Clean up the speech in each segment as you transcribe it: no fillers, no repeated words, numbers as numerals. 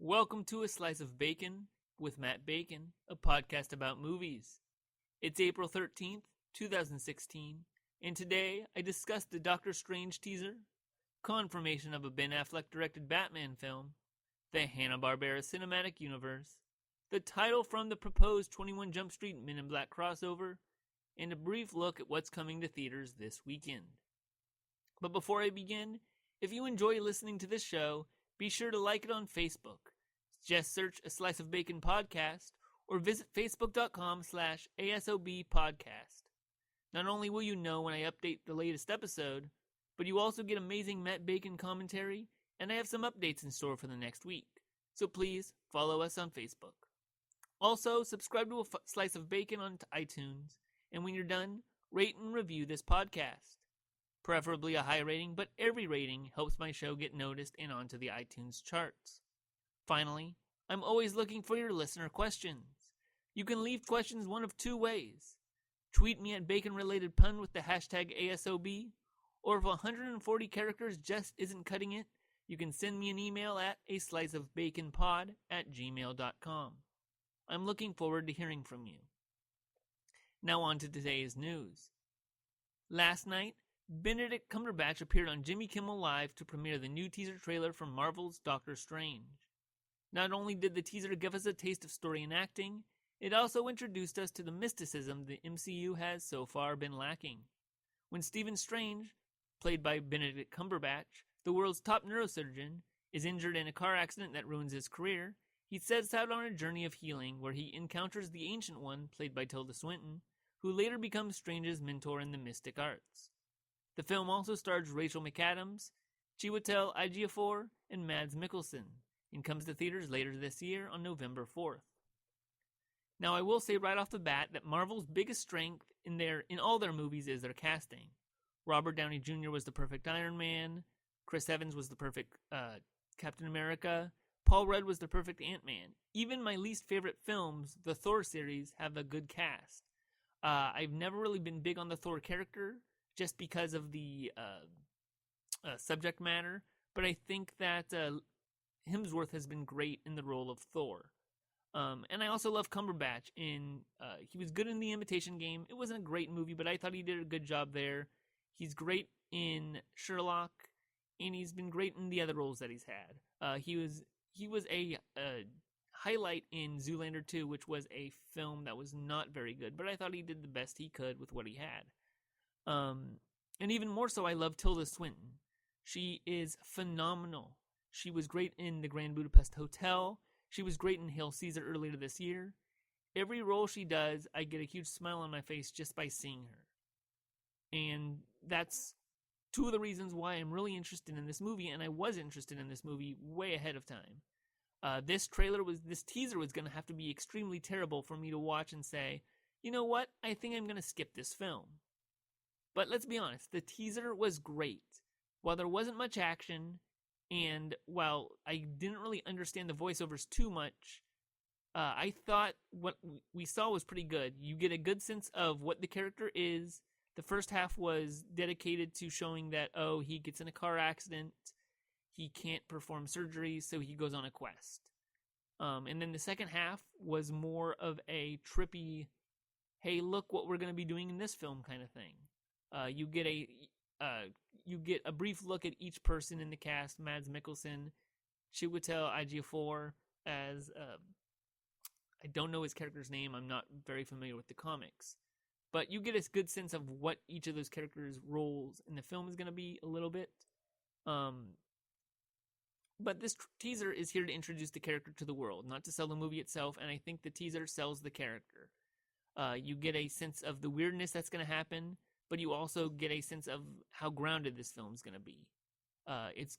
Welcome to A Slice of Bacon with Matt Bacon, a podcast about movies. It's April 13th, 2016, and today I discussed the Doctor Strange teaser, confirmation of a Ben Affleck directed Batman film, the Hanna-Barbera cinematic universe, the title from the proposed 21 Jump Street Men in Black crossover, and a brief look at what's coming to theaters this weekend. But before I begin, if you enjoy listening to this show, be sure to like it on Facebook. Just search A Slice of Bacon Podcast or visit facebook.com/ASOB podcast. Not only will you know when I update the latest episode, but you also get amazing Matt Bacon commentary, and I have some updates in store for the next week. So please follow us on Facebook. Also, subscribe to A Slice of Bacon on iTunes, and when you're done, rate and review this podcast. Preferably a high rating, but every rating helps my show get noticed and onto the iTunes charts. Finally, I'm always looking for your listener questions. You can leave questions one of two ways. Tweet me at bacon-related pun with the hashtag ASOB, or if 140 characters just isn't cutting it, you can send me an email at asliceofbaconpod@gmail.com. I'm looking forward to hearing from you. Now on to today's news. Last night, Benedict Cumberbatch appeared on Jimmy Kimmel Live to premiere the new teaser trailer from Marvel's Doctor Strange. Not only did the teaser give us a taste of story and acting, it also introduced us to the mysticism the MCU has so far been lacking. When Stephen Strange, played by Benedict Cumberbatch, the world's top neurosurgeon, is injured in a car accident that ruins his career, he sets out on a journey of healing where he encounters the Ancient One, played by Tilda Swinton, who later becomes Strange's mentor in the mystic arts. The film also stars Rachel McAdams, Chiwetel Ejiofor, and Mads Mikkelsen, and comes to theaters later this year on November 4th. Now, I will say right off the bat that Marvel's biggest strength in all their movies is their casting. Robert Downey Jr. was the perfect Iron Man, Chris Evans was the perfect Captain America, Paul Rudd was the perfect Ant-Man. Even my least favorite films, the Thor series, have a good cast. I've never really been big on the Thor character, just because of the subject matter, but I think that Hemsworth has been great in the role of Thor. And I also love Cumberbatch. He was good in The Imitation Game. It wasn't a great movie, but I thought he did a good job there. He's great in Sherlock, and he's been great in the other roles that he's had. He was a highlight in Zoolander 2, which was a film that was not very good, but I thought he did the best he could with what he had. And even more so, I love Tilda Swinton. She is phenomenal. She was great in the Grand Budapest Hotel. She was great in Hail Caesar earlier this year. Every role she does, I get a huge smile on my face just by seeing her. And that's two of the reasons why I'm really interested in this movie, and I was interested in this movie way ahead of time. This teaser was going to have to be extremely terrible for me to watch and say, you know what, I think I'm going to skip this film. But let's be honest, the teaser was great. While there wasn't much action, and while I didn't really understand the voiceovers too much, I thought what we saw was pretty good. You get a good sense of what the character is. The first half was dedicated to showing that, he gets in a car accident, he can't perform surgery, so he goes on a quest. And then the second half was more of a trippy, hey, look what we're going to be doing in this film kind of thing. You get a brief look at each person in the cast: Mads Mikkelsen, Chiwetel Ejiofor as I don't know his character's name. I'm not very familiar with the comics, but you get a good sense of what each of those characters' roles in the film is going to be a little bit. But this teaser is here to introduce the character to the world, not to sell the movie itself. And I think the teaser sells the character. You get a sense of the weirdness that's going to happen, but you also get a sense of how grounded this film is going to be. It's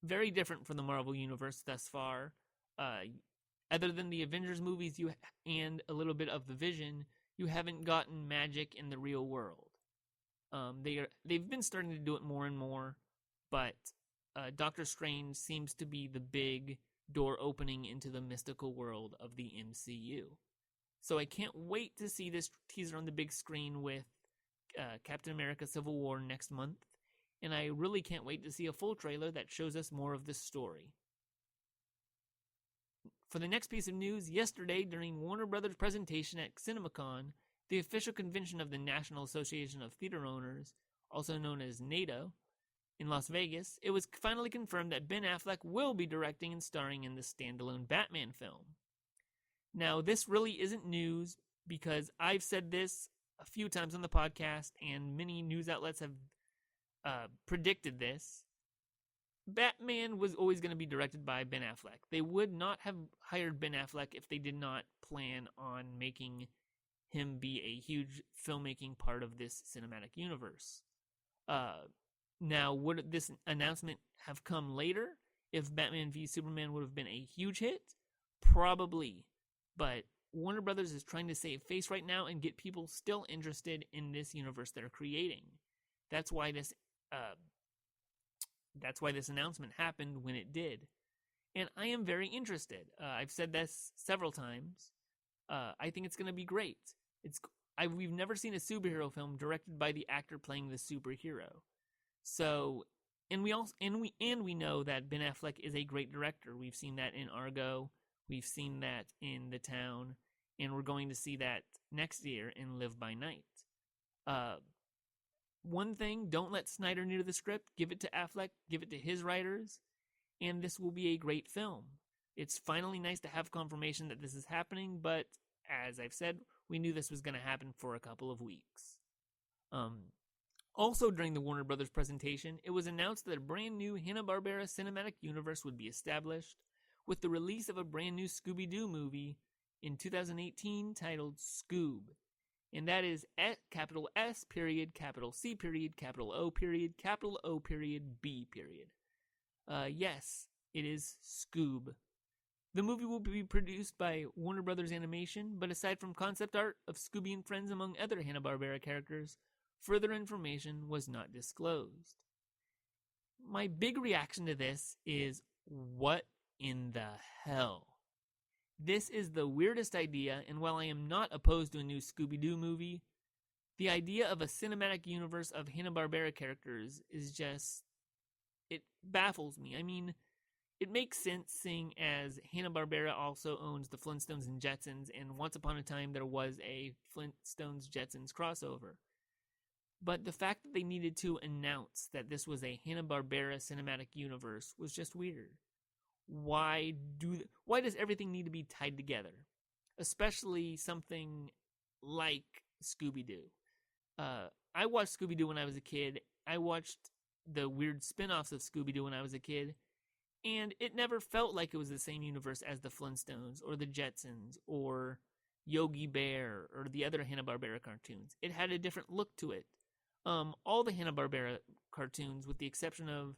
very different from the Marvel Universe thus far. Other than the Avengers movies and a little bit of the Vision, you haven't gotten magic in the real world. They've been starting to do it more and more, but Doctor Strange seems to be the big door opening into the mystical world of the MCU. So I can't wait to see this teaser on the big screen with Captain America Civil War next month, and I really can't wait to see a full trailer that shows us more of this story. For the next piece of news, yesterday during Warner Brothers' presentation at CinemaCon, the official convention of the National Association of Theater Owners, also known as NATO, in Las Vegas, it was finally confirmed that Ben Affleck will be directing and starring in the standalone Batman film. Now, this really isn't news because I've said this a few times on the podcast and many news outlets have predicted this. Batman was always going to be directed by Ben Affleck. They would not have hired Ben Affleck if they did not plan on making him be a huge filmmaking part of this cinematic universe. Now, would this announcement have come later if Batman v Superman would have been a huge hit? Probably. But Warner Brothers is trying to save face right now and get people still interested in this universe they're creating. That's why this announcement happened when it did. And I am very interested. I've said this several times. I think it's going to be great. We've never seen a superhero film directed by the actor playing the superhero. So, and we know that Ben Affleck is a great director. We've seen that in Argo. We've seen that in The Town, and we're going to see that next year in Live by Night. One thing, don't let Snyder near the script. Give it to Affleck, give it to his writers, and this will be a great film. It's finally nice to have confirmation that this is happening, but as I've said, we knew this was going to happen for a couple of weeks. Also during the Warner Brothers presentation, it was announced that a brand new Hanna-Barbera cinematic universe would be established with the release of a brand new Scooby-Doo movie in 2018 titled Scoob. And that is capital S period, capital C period, capital O period, capital O period, B period. Yes, it is Scoob. The movie will be produced by Warner Brothers Animation, but aside from concept art of Scooby and Friends among other Hanna-Barbera characters, further information was not disclosed. My big reaction to this is, what in the hell? This is the weirdest idea, and while I am not opposed to a new Scooby-Doo movie, the idea of a cinematic universe of Hanna-Barbera characters is just, it baffles me. I mean, it makes sense seeing as Hanna-Barbera also owns the Flintstones and Jetsons, and once upon a time there was a Flintstones-Jetsons crossover. But the fact that they needed to announce that this was a Hanna-Barbera cinematic universe was just weird. Why does everything need to be tied together? Especially something like Scooby-Doo. I watched Scooby-Doo when I was a kid. I watched the weird spin-offs of Scooby-Doo when I was a kid. And it never felt like it was the same universe as the Flintstones or the Jetsons or Yogi Bear or the other Hanna-Barbera cartoons. It had a different look to it. All the Hanna-Barbera cartoons, with the exception of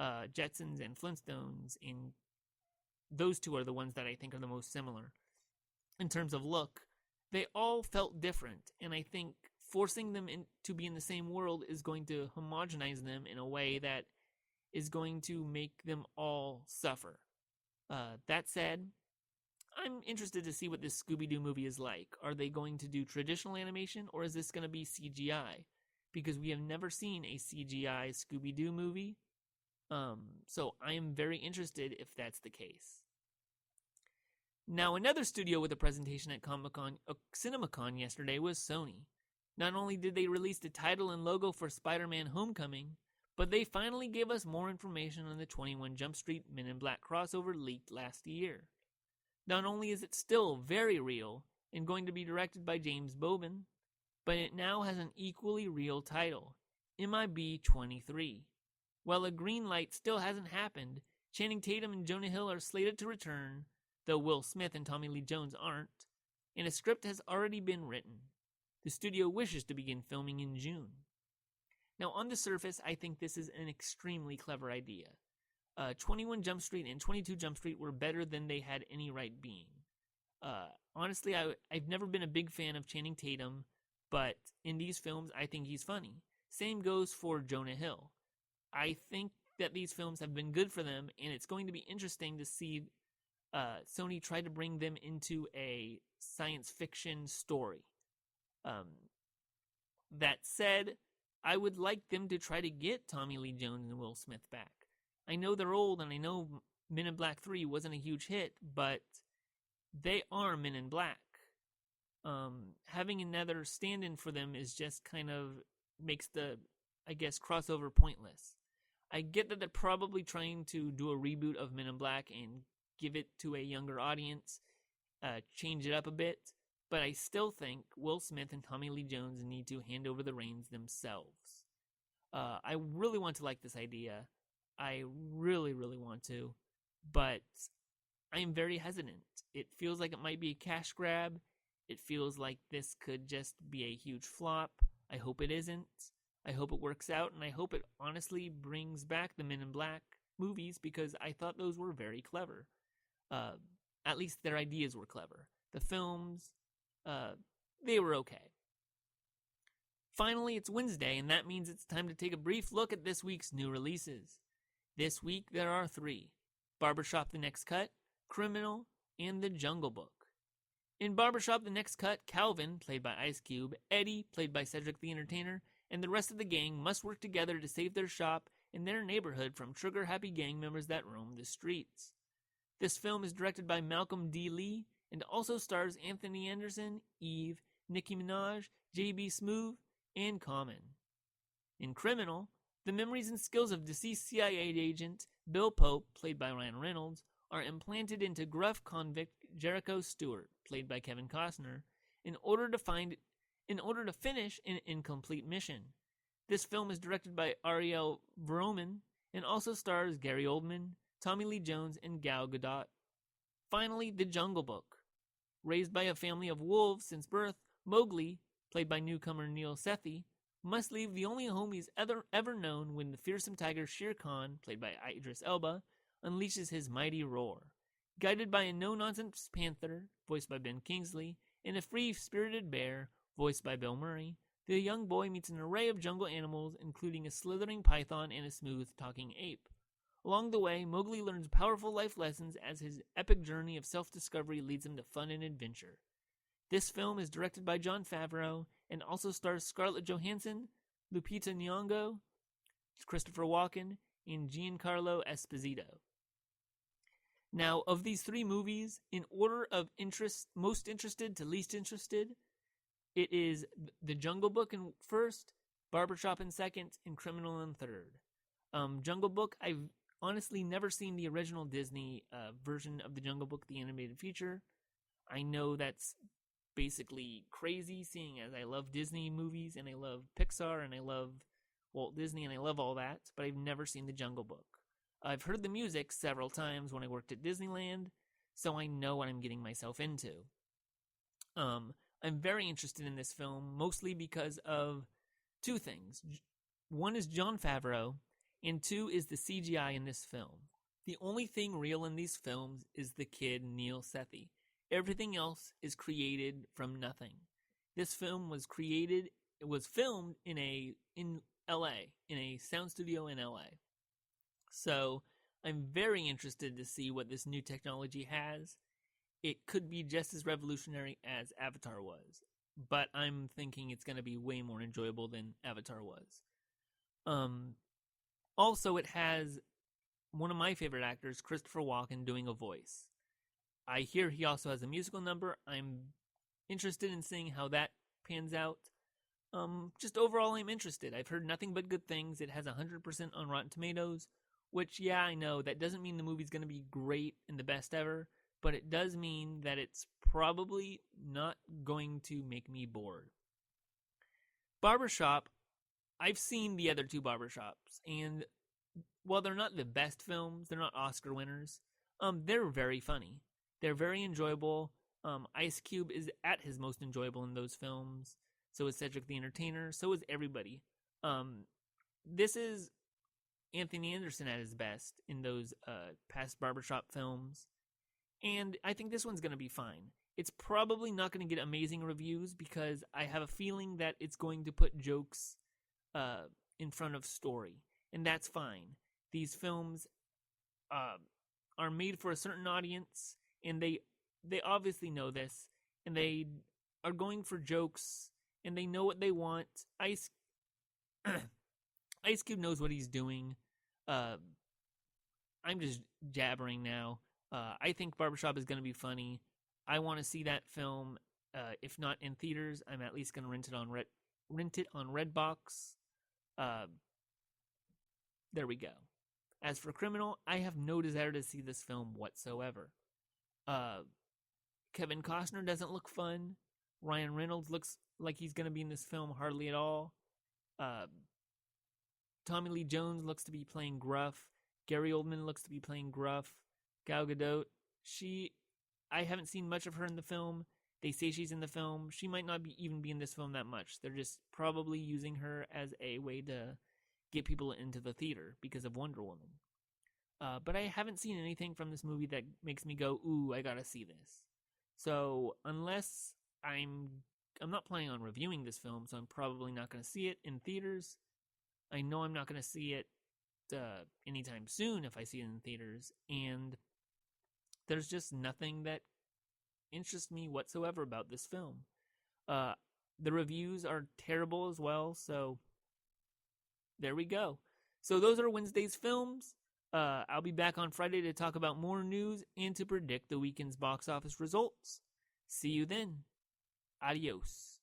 Jetsons and Flintstones, and those two are the ones that I think are the most similar in terms of look. They all felt different, and I think forcing them to be in the same world is going to homogenize them in a way that is going to make them all suffer. That said, I'm interested to see what this Scooby-Doo movie is like. Are they going to do traditional animation, or is this going to be CGI? Because we have never seen a CGI Scooby-Doo movie. So I am very interested if that's the case. Now, another studio with a presentation at CinemaCon yesterday was Sony. Not only did they release the title and logo for Spider-Man Homecoming, but they finally gave us more information on the 21 Jump Street Men in Black crossover leaked last year. Not only is it still very real and going to be directed by James Bobin, but it now has an equally real title, MIB 23. While a green light still hasn't happened, Channing Tatum and Jonah Hill are slated to return, though Will Smith and Tommy Lee Jones aren't, and a script has already been written. The studio wishes to begin filming in June. Now, on the surface, I think this is an extremely clever idea. 21 Jump Street and 22 Jump Street were better than they had any right being. Honestly, I've never been a big fan of Channing Tatum, but in these films, I think he's funny. Same goes for Jonah Hill. I think that these films have been good for them, and it's going to be interesting to see Sony try to bring them into a science fiction story. That said, I would like them to try to get Tommy Lee Jones and Will Smith back. I know they're old, and I know Men in Black 3 wasn't a huge hit, but they are Men in Black. Having another stand-in for them is just kind of makes the, I guess, crossover pointless. I get that they're probably trying to do a reboot of Men in Black and give it to a younger audience, change it up a bit, but I still think Will Smith and Tommy Lee Jones need to hand over the reins themselves. I really want to like this idea. I really, really want to, but I am very hesitant. It feels like it might be a cash grab. It feels like this could just be a huge flop. I hope it isn't. I hope it works out, and I hope it honestly brings back the Men in Black movies, because I thought those were very clever. At least their ideas were clever. The films, they were okay. Finally, it's Wednesday, and that means it's time to take a brief look at this week's new releases. This week, there are 3. Barbershop The Next Cut, Criminal, and The Jungle Book. In Barbershop The Next Cut, Calvin, played by Ice Cube, Eddie, played by Cedric the Entertainer, and the rest of the gang must work together to save their shop and their neighborhood from trigger-happy gang members that roam the streets. This film is directed by Malcolm D. Lee and also stars Anthony Anderson, Eve, Nicki Minaj, J.B. Smoove, and Common. In Criminal, the memories and skills of deceased CIA agent Bill Pope, played by Ryan Reynolds, are implanted into gruff convict Jericho Stewart, played by Kevin Costner, in order to finish an incomplete mission. This film is directed by Ariel Vroman and also stars Gary Oldman, Tommy Lee Jones, and Gal Gadot. Finally, The Jungle Book. Raised by a family of wolves since birth, Mowgli, played by newcomer Neil Sethi, must leave the only home he's ever known when the fearsome tiger Shere Khan, played by Idris Elba, unleashes his mighty roar. Guided by a no-nonsense panther, voiced by Ben Kingsley, and a free-spirited bear, voiced by Bill Murray, the young boy meets an array of jungle animals, including a slithering python and a smooth-talking ape. Along the way, Mowgli learns powerful life lessons as his epic journey of self-discovery leads him to fun and adventure. This film is directed by Jon Favreau and also stars Scarlett Johansson, Lupita Nyong'o, Christopher Walken, and Giancarlo Esposito. Now, of these 3 movies, in order of interest, most interested to least interested, it is The Jungle Book in first, Barbershop in second, and Criminal in third. Jungle Book, I've honestly never seen the original Disney version of The Jungle Book, the animated feature. I know that's basically crazy, seeing as I love Disney movies, and I love Pixar, and I love Walt Disney, and I love all that, but I've never seen The Jungle Book. I've heard the music several times when I worked at Disneyland, so I know what I'm getting myself into. I'm very interested in this film, mostly because of 2 things. One is Jon Favreau, and 2 is the CGI in this film. The only thing real in these films is the kid Neil Sethi. Everything else is created from nothing. This film was filmed in LA, in a sound studio in LA. So I'm very interested to see what this new technology has. It could be just as revolutionary as Avatar was, but I'm thinking it's going to be way more enjoyable than Avatar was. Also, it has one of my favorite actors, Christopher Walken, doing a voice. I hear he also has a musical number. I'm interested in seeing how that pans out. Just overall, I'm interested. I've heard nothing but good things. It has 100% on Rotten Tomatoes, which, yeah, I know, that doesn't mean the movie's going to be great and the best ever, but it does mean that it's probably not going to make me bored. Barbershop, I've seen the other 2 Barbershops, and while they're not the best films, they're not Oscar winners, they're very funny. They're very enjoyable. Ice Cube is at his most enjoyable in those films. So is Cedric the Entertainer. So is everybody. This is Anthony Anderson at his best in those past Barbershop films. And I think this one's going to be fine. It's probably not going to get amazing reviews because I have a feeling that it's going to put jokes in front of story. And that's fine. These films are made for a certain audience, and they obviously know this, and they are going for jokes, and they know what they want. Ice Cube knows what he's doing. I'm just jabbering now. I think Barbershop is going to be funny. I want to see that film. If not in theaters, I'm at least going to rent it on Redbox. Uh, there we go. As for Criminal, I have no desire to see this film whatsoever. Kevin Costner doesn't look fun. Ryan Reynolds looks like he's going to be in this film hardly at all. Tommy Lee Jones looks to be playing gruff. Gary Oldman looks to be playing gruff. Gal Gadot, I haven't seen much of her in the film. They say she's in the film. She might not even be in this film that much. They're just probably using her as a way to get people into the theater because of Wonder Woman. But I haven't seen anything from this movie that makes me go, ooh, I gotta see this. So unless I'm not planning on reviewing this film, so I'm probably not going to see it in theaters. I know I'm not going to see it anytime soon if I see it in theaters, and there's just nothing that interests me whatsoever about this film. The reviews are terrible as well, so there we go. So those are Wednesday's films. I'll be back on Friday to talk about more news and to predict the weekend's box office results. See you then. Adios.